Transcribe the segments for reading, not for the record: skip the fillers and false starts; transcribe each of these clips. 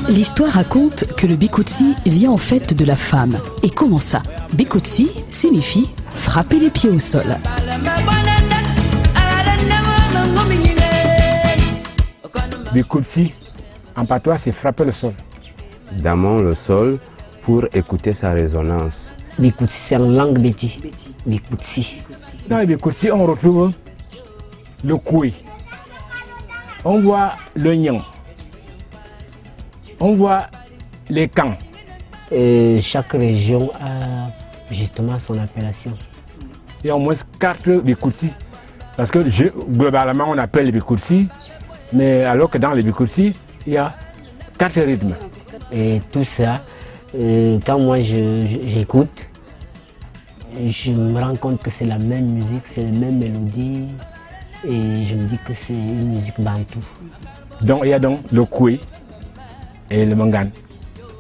L'histoire raconte que le bikutsi vient en fait de la femme. Et comment ça? Bikutsi signifie frapper les pieds au sol. Bikutsi, en patois, c'est frapper le sol. Damant le sol pour écouter sa résonance. Bikutsi, c'est en langue béti. Bikutsi. Dans les bikutsi, on retrouve le koui. On voit le nyan. On voit les camps. Chaque région a justement son appellation. Il y a au moins 4 bikutsi. Parce que globalement, on appelle les bikutsi. Mais alors que dans les bikutsi, il y a 4 rythmes. Et tout ça, quand moi j'écoute, je me rends compte que c'est la même musique, c'est les mêmes mélodies. Et je me dis que c'est une musique bantou. Donc il y a donc le koui et le mangan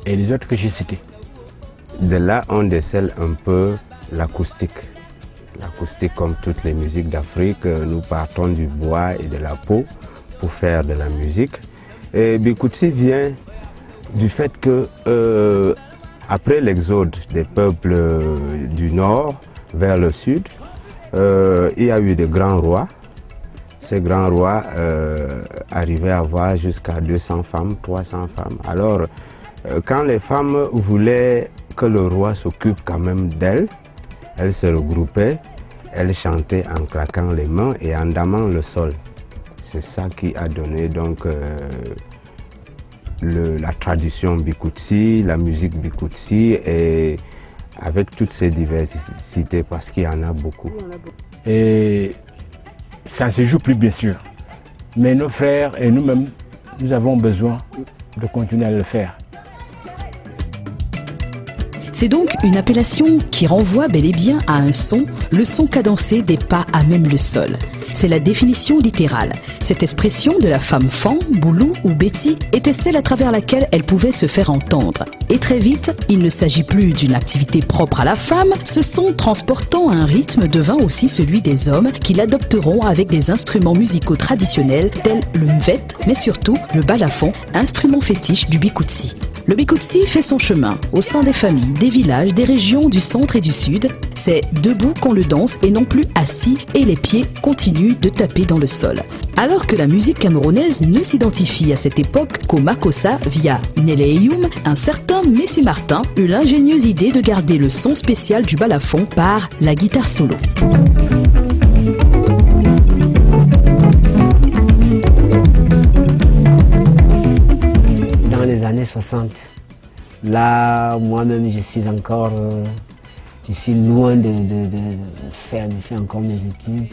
et les autres que j'ai cités. De là, on décèle un peu l'acoustique. L'acoustique, comme toutes les musiques d'Afrique, nous partons du bois et de la peau pour faire de la musique. Et Bikutsi vient du fait que après l'exode des peuples du nord vers le sud, il y a eu de grands rois. Ces grands rois arrivaient à avoir jusqu'à 200 femmes, 300 femmes. Alors, quand les femmes voulaient que le roi s'occupe quand même d'elles, elles se regroupaient, elles chantaient en claquant les mains et en damant le sol. C'est ça qui a donné donc la tradition bikutsi, la musique bikutsi, et avec toutes ces diversités, parce qu'il y en a beaucoup. Et ça ne se joue plus, bien sûr. Mais nos frères et nous-mêmes, nous avons besoin de continuer à le faire. C'est donc une appellation qui renvoie bel et bien à un son, le son cadencé des pas à même le sol. C'est la définition littérale. Cette expression de la femme fan, boulou ou béti était celle à travers laquelle elle pouvait se faire entendre. Et très vite, il ne s'agit plus d'une activité propre à la femme, ce son transportant un rythme devint aussi celui des hommes qui l'adopteront avec des instruments musicaux traditionnels tels le mvet, mais surtout le balafon, instrument fétiche du bikutsi. Le bikutsi fait son chemin au sein des familles, des villages, des régions du centre et du sud. C'est debout qu'on le danse et non plus assis, et les pieds continuent de taper dans le sol. Alors que la musique camerounaise ne s'identifie à cette époque qu'au Makossa via Neleyoum, un certain Messi Martin eut l'ingénieuse idée de garder le son spécial du balafon par la guitare solo. Dans les années 60, là, moi-même, je suis loin de faire encore mes études.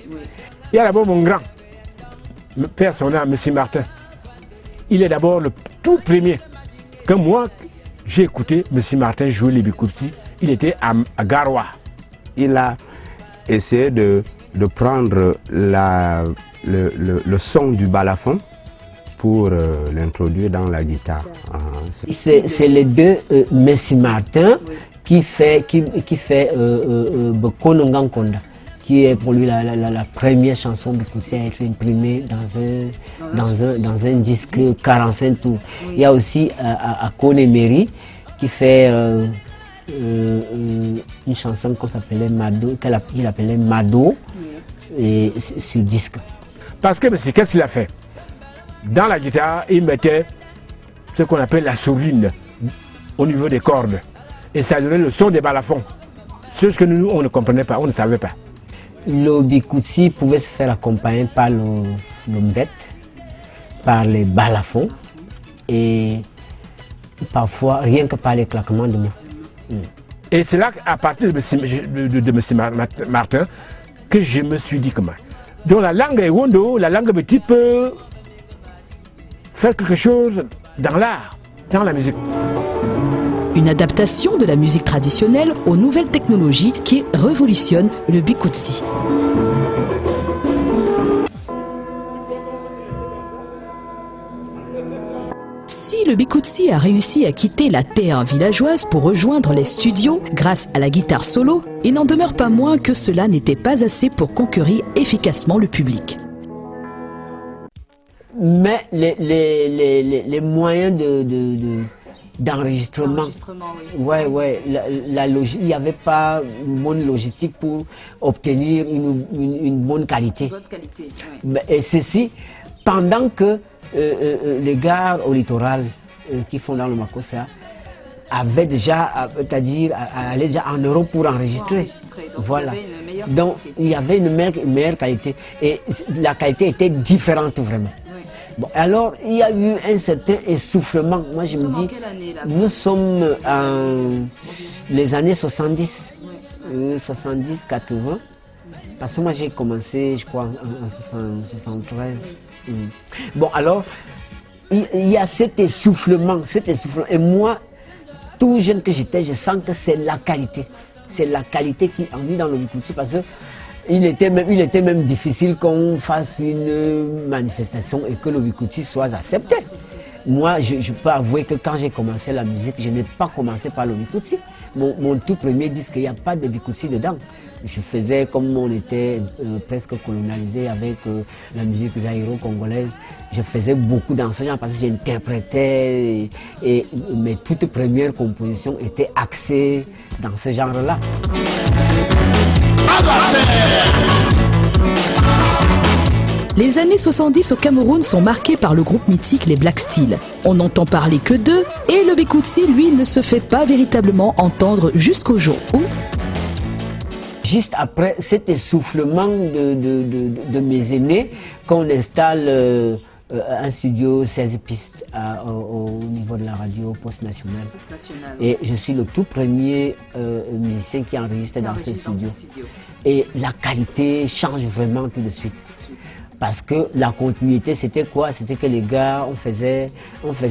Il y a d'abord mon grand, père son nom, M. Martin. Il est d'abord le tout premier que moi, j'ai écouté M. Martin jouer les bikutsi. Il était à Garoua. Il a essayé de prendre le son du balafon pour l'introduire dans la guitare. C'est les deux Messi Martin qui fait Bokonongan Konda, qui est pour lui la première chanson bikutsi à être imprimée dans un disque 45 tours. Il y a aussi à Konemeri qui fait une chanson qu'il appelait Mado et sur disque. Parce que qu'est-ce qu'il a fait? Dans la guitare, il mettait ce qu'on appelle la sourdine au niveau des cordes. Et ça donnait le son des balafons. Ce que nous, on ne comprenait pas, on ne savait pas. Le bikutsi pouvait se faire accompagner par le mvet, par les balafons et parfois rien que par les claquements de mains. Et c'est là, à partir de M. Martin, que je me suis dit comment. Donc la langue est wondo, la langue petit peut faire quelque chose dans l'art, dans la musique. Une adaptation de la musique traditionnelle aux nouvelles technologies qui révolutionnent le bikutsi. Si le bikutsi a réussi à quitter la terre villageoise pour rejoindre les studios grâce à la guitare solo, il n'en demeure pas moins que cela n'était pas assez pour conquérir efficacement le public. mais les moyens d'enregistrement. Oui. Ouais, il n'y avait pas une bonne logistique pour obtenir une bonne qualité. Bonne qualité, oui. Et ceci, pendant que les gars au littoral qui font dans le Makossa avaient déjà, c'est-à-dire allaient déjà en Europe pour enregistrer. Donc voilà. vous avez une meilleure Donc qualité. il y avait une meilleure qualité et la qualité était différente vraiment. Oui. Bon, alors il y a eu un certain essoufflement. Moi je Nous me sommes en dis, quelle année, là? nous sommes en les années 70, 70, 80. Parce que moi j'ai commencé, je crois, en 73. Bon, alors, il y a cet essoufflement. Et moi, tout jeune que j'étais, je sens que c'est la qualité. C'est la qualité qui ennuie dans le Bikutsi parce que il était même difficile qu'on fasse une manifestation et que le Bikutsi soit accepté. Moi, je peux avouer que quand j'ai commencé la musique, je n'ai pas commencé par le Bikutsi. Mon tout premier disque, il n'y a pas de Bikutsi dedans. Je faisais comme on était presque colonisé avec la musique zaïro-congolaise. Je faisais beaucoup dans ce genre parce que j'interprétais et mes toutes premières compositions étaient axées dans ce genre-là. Les années 70 au Cameroun sont marquées par le groupe mythique les Black Steel. On n'entend parler que d'eux et le Bikutsi, lui, ne se fait pas véritablement entendre jusqu'au jour où... Juste après cet essoufflement de mes aînés, qu'on installe un studio 16 pistes au niveau de la radio Poste Nationale. Et je suis le tout premier musicien qui enregistre dans ce studio. Et la qualité change vraiment tout de suite. Parce que la continuité, c'était quoi? C'était que les gars, on faisait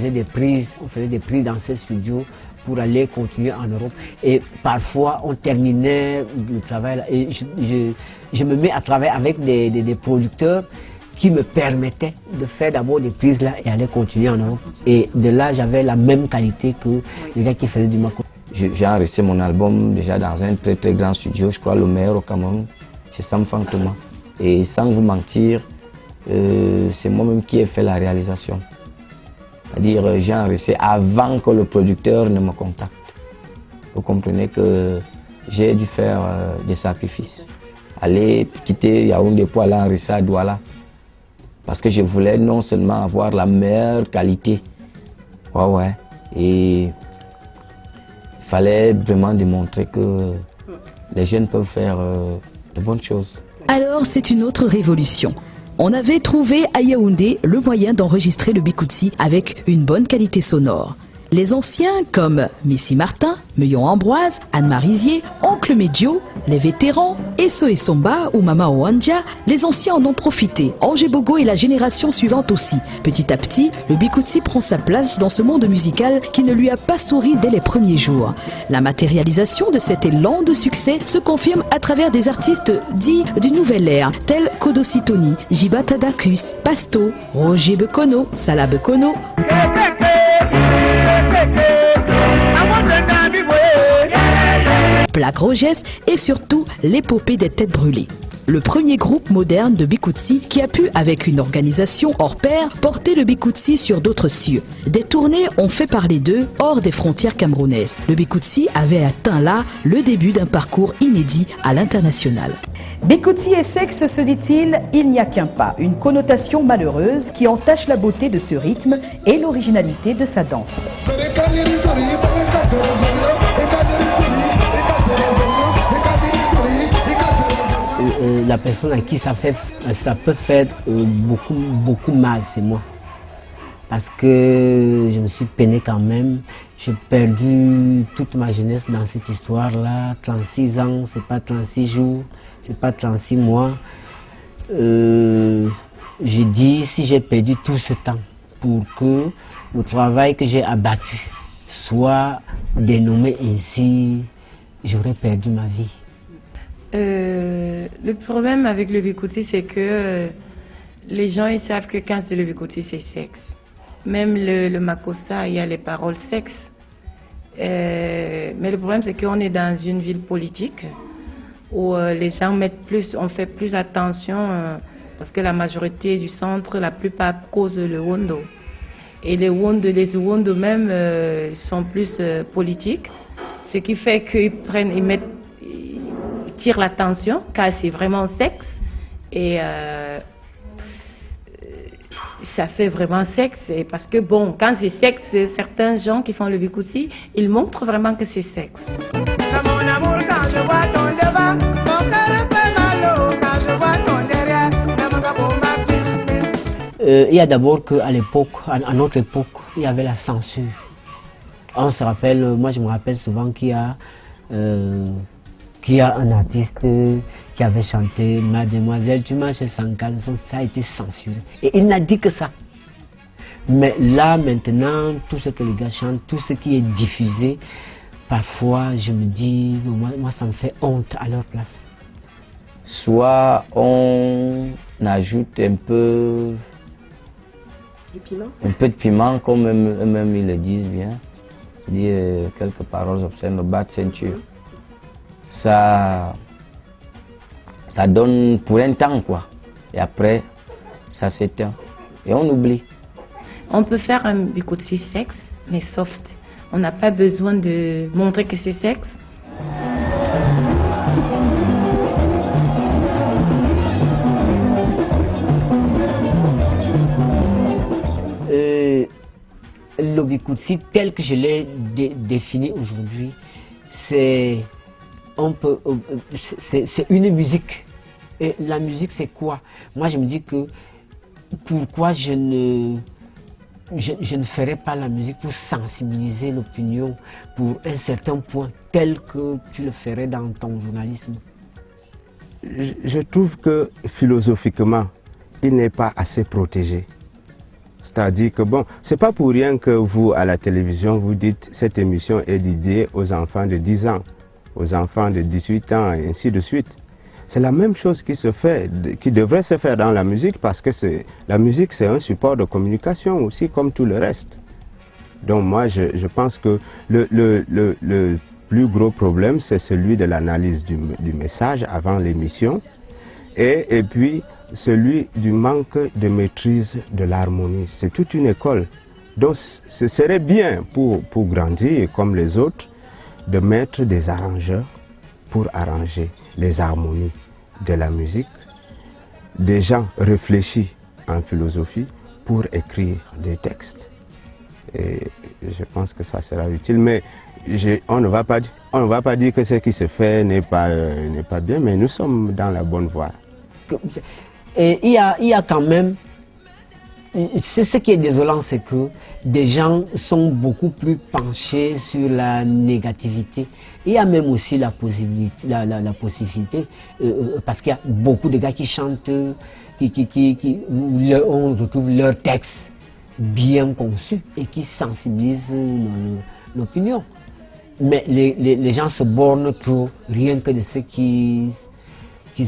des prises dans ce studio pour aller continuer en Europe. Et parfois, on terminait le travail. Et je me mets à travailler avec des producteurs qui me permettaient de faire d'abord des prises là et aller continuer en Europe. Et de là, j'avais la même qualité que les gars qui faisaient du Mako. J'ai enregistré mon album déjà dans un très très grand studio, je crois le meilleur au Cameroun, c'est Sam Fantoma. Et sans vous mentir, c'est moi-même qui ai fait la réalisation. C'est-à-dire, j'ai enregistré avant que le producteur ne me contacte. Vous comprenez que j'ai dû faire des sacrifices. Aller quitter Yaoundé pour aller enregistrer à Douala. Parce que je voulais non seulement avoir la meilleure qualité. Ouais. Et il fallait vraiment démontrer que les jeunes peuvent faire de bonnes choses. Alors c'est une autre révolution. On avait trouvé à Yaoundé le moyen d'enregistrer le Bikutsi avec une bonne qualité sonore. Les anciens comme Missy Martin, Meuillon Ambroise, Anne Marizier, Oncle Médio, les vétérans, Esso et Somba ou Mama Oanja, les anciens en ont profité. Angé Bogo et la génération suivante aussi. Petit à petit, le Bikutsi prend sa place dans ce monde musical qui ne lui a pas souri dès les premiers jours. La matérialisation de cet élan de succès se confirme à travers des artistes dits du nouvel ère, tels Kodosi Tony, Jiba Tadakus, Pasto, Roger Bekono, Salah Bekono, Plaque Rogès et surtout l'épopée des têtes brûlées. Le premier groupe moderne de Bikutsi qui a pu, avec une organisation hors pair, porter le Bikutsi sur d'autres cieux. Des tournées ont fait parler d'eux hors des frontières camerounaises. Le Bikutsi avait atteint là le début d'un parcours inédit à l'international. Bikutsi et sexe, se dit-il, il n'y a qu'un pas, une connotation malheureuse qui entache la beauté de ce rythme et l'originalité de sa danse. La personne à qui ça peut faire beaucoup mal, c'est moi. Parce que je me suis peiné quand même. J'ai perdu toute ma jeunesse dans cette histoire-là. 36 ans, c'est pas 36 jours, c'est pas 36 mois. J'ai dit, si j'ai perdu tout ce temps pour que le travail que j'ai abattu soit dénommé ainsi, j'aurais perdu ma vie. Le problème avec le Bikutsi, c'est que les gens ils savent que quand c'est le Bikutsi, c'est sexe. Même le Makossa, il y a les paroles sexe. Mais le problème, c'est qu'on est dans une ville politique où les gens on fait plus attention parce que la majorité du centre, la plupart causent le wondo. Et les wondo même sont plus politiques, ce qui fait qu'ils tirent l'attention, car c'est vraiment sexe. Et ça fait vraiment sexe. Et parce que bon, quand c'est sexe, certains gens qui font le bikutsi, ils montrent vraiment que c'est sexe. Mon amour, quand je vois ton devant, mon cœur fait mal quand je vois ton derrière. Il y a d'abord qu'à l'époque, à notre époque, il y avait la censure. On se rappelle, moi je me rappelle souvent qu'il y a un artiste qui avait chanté Mademoiselle, tu marches sans caleçon, ça a été censuré. Et il n'a dit que ça. Mais là, maintenant, tout ce que les gars chantent, tout ce qui est diffusé, parfois je me dis, moi ça me fait honte à leur place. Soit on ajoute un peu de piment, comme eux-mêmes ils le disent bien, dire quelques paroles obscènes, bas de ceinture. Ça donne pour un temps, quoi. Et après, ça s'éteint. Et on oublie. On peut faire un bikutsi sexe, mais soft. On n'a pas besoin de montrer que c'est sexe. Le bikutsi tel que je l'ai défini aujourd'hui, c'est une musique. Et la musique, c'est quoi? Moi, je me dis que pourquoi je ne ferais pas la musique pour sensibiliser l'opinion pour un certain point tel que tu le ferais dans ton journalisme? Je trouve que philosophiquement, il n'est pas assez protégé. C'est-à-dire que bon, c'est pas pour rien que vous, à la télévision, vous dites cette émission est dédiée aux enfants de 10 ans, aux enfants de 18 ans et ainsi de suite. C'est la même chose qui se fait, qui devrait se faire dans la musique parce que la musique c'est un support de communication aussi comme tout le reste. Donc moi je pense que le plus gros problème c'est celui de l'analyse du message avant l'émission et puis celui du manque de maîtrise de l'harmonie. C'est toute une école. Donc ce serait bien pour grandir comme les autres de mettre des arrangeurs pour arranger les harmonies de la musique, des gens réfléchis en philosophie pour écrire des textes. Et je pense que ça sera utile, mais on ne va pas dire que ce qui se fait n'est pas bien, mais nous sommes dans la bonne voie. Et il y a quand même, c'est ce qui est désolant, c'est que des gens sont beaucoup plus penchés sur la négativité. Il y a même aussi la possibilité, parce qu'il y a beaucoup de gars qui chantent, où on retrouve leurs textes bien conçus et qui sensibilisent l'opinion. Mais les gens se bornent trop, rien que de ce qu'ils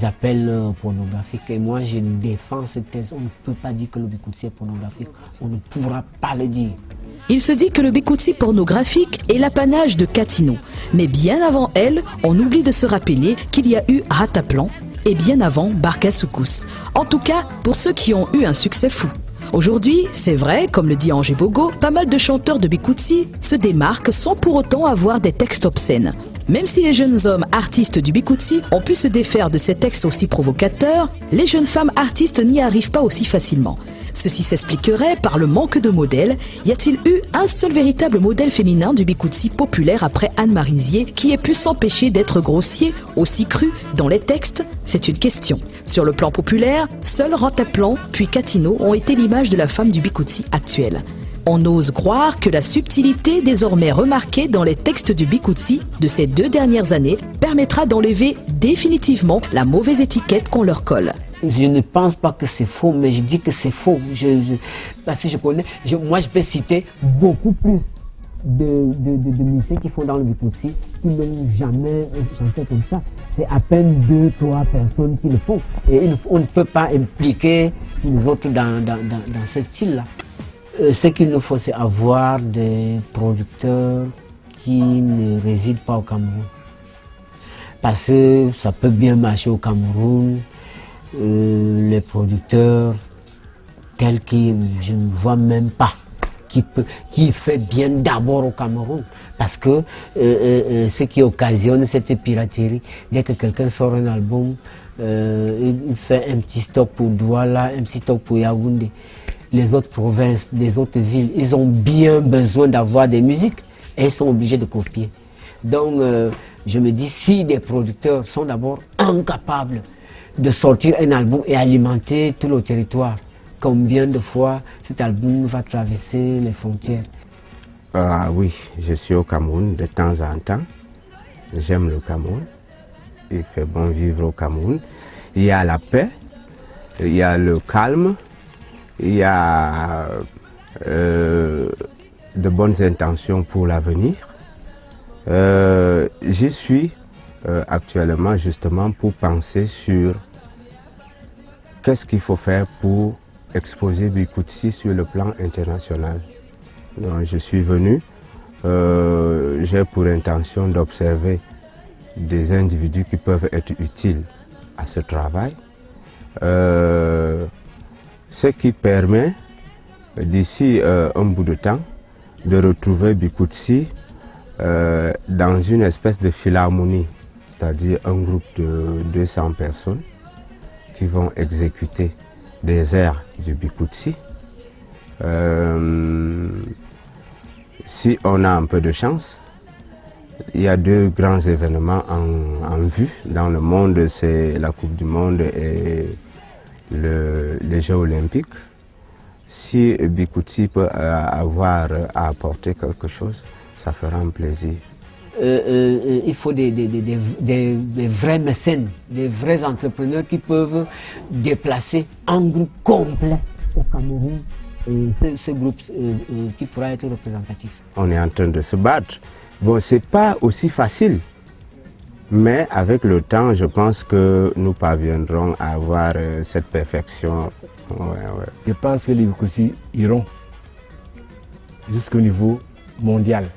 appellent pornographique. Et moi, je défends cette thèse. On ne peut pas dire que le bikutsi est pornographique. On ne pourra pas le dire. Il se dit que le bikutsi pornographique est l'apanage de Katino. Mais bien avant elle, on oublie de se rappeler qu'il y a eu Rataplan et bien avant Barka Soukous. En tout cas, pour ceux qui ont eu un succès fou. Aujourd'hui, c'est vrai, comme le dit Angé Bogo, pas mal de chanteurs de bikutsi se démarquent sans pour autant avoir des textes obscènes. Même si les jeunes hommes artistes du bikutsi ont pu se défaire de ces textes aussi provocateurs, les jeunes femmes artistes n'y arrivent pas aussi facilement. Ceci s'expliquerait par le manque de modèles. Y a-t-il eu un seul véritable modèle féminin du bikutsi populaire après Anne Marizier qui ait pu s'empêcher d'être grossier, aussi cru dans les textes? C'est une question. Sur le plan populaire, seuls Rataplan puis Katino ont été l'image de la femme du bikutsi actuelle. On ose croire que la subtilité désormais remarquée dans les textes du bikutsi de ces 2 dernières années permettra d'enlever définitivement la mauvaise étiquette qu'on leur colle. Je ne pense pas que c'est faux, mais je dis que c'est faux. Parce que je connais, moi je peux citer beaucoup plus de musiciens qui font dans le bikutsi qui n'ont jamais chanté comme ça. C'est à peine 2-3 personnes qui le font. Et on ne peut pas impliquer les autres dans ce style-là. Ce qu'il nous faut, c'est avoir des producteurs qui ne résident pas au Cameroun. Parce que ça peut bien marcher au Cameroun, les producteurs tels que je ne vois même pas qui fait bien d'abord au Cameroun. Parce que ce qui occasionne cette piraterie, dès que quelqu'un sort un album, il fait un petit stop pour Douala, un petit stop pour Yaoundé. Les autres provinces, les autres villes, ils ont bien besoin d'avoir des musiques et ils sont obligés de copier. Donc je me dis, si des producteurs sont d'abord incapables de sortir un album et alimenter tout le territoire, combien de fois cet album va traverser les frontières? Ah oui, je suis au Cameroun de temps en temps. J'aime le Cameroun. Il fait bon vivre au Cameroun. Il y a la paix, il y a le calme, il y a de bonnes intentions pour l'avenir. J'y suis actuellement justement pour penser sur qu'est-ce qu'il faut faire pour exposer Bikoutsi sur le plan international. Donc, je suis venu, j'ai pour intention d'observer des individus qui peuvent être utiles à ce travail, ce qui permet d'ici un bout de temps de retrouver Bikoutsi dans une espèce de philharmonie, c'est-à-dire un groupe de 200 personnes qui vont exécuter des airs du Bikoutsi. Si on a un peu de chance, il y a deux grands événements en vue dans le monde, c'est la Coupe du Monde et les Jeux Olympiques. Si Bikoutsi peut avoir à apporter quelque chose, ça fera un plaisir. Il faut des vrais mécènes, des vrais entrepreneurs qui peuvent déplacer un groupe complet au Cameroun, ce groupe qui pourra être représentatif. On est en train de se battre. Bon, c'est pas aussi facile, mais avec le temps, je pense que nous parviendrons à avoir cette perfection. Ouais. Je pense que les Bikoutsi iront jusqu'au niveau mondial.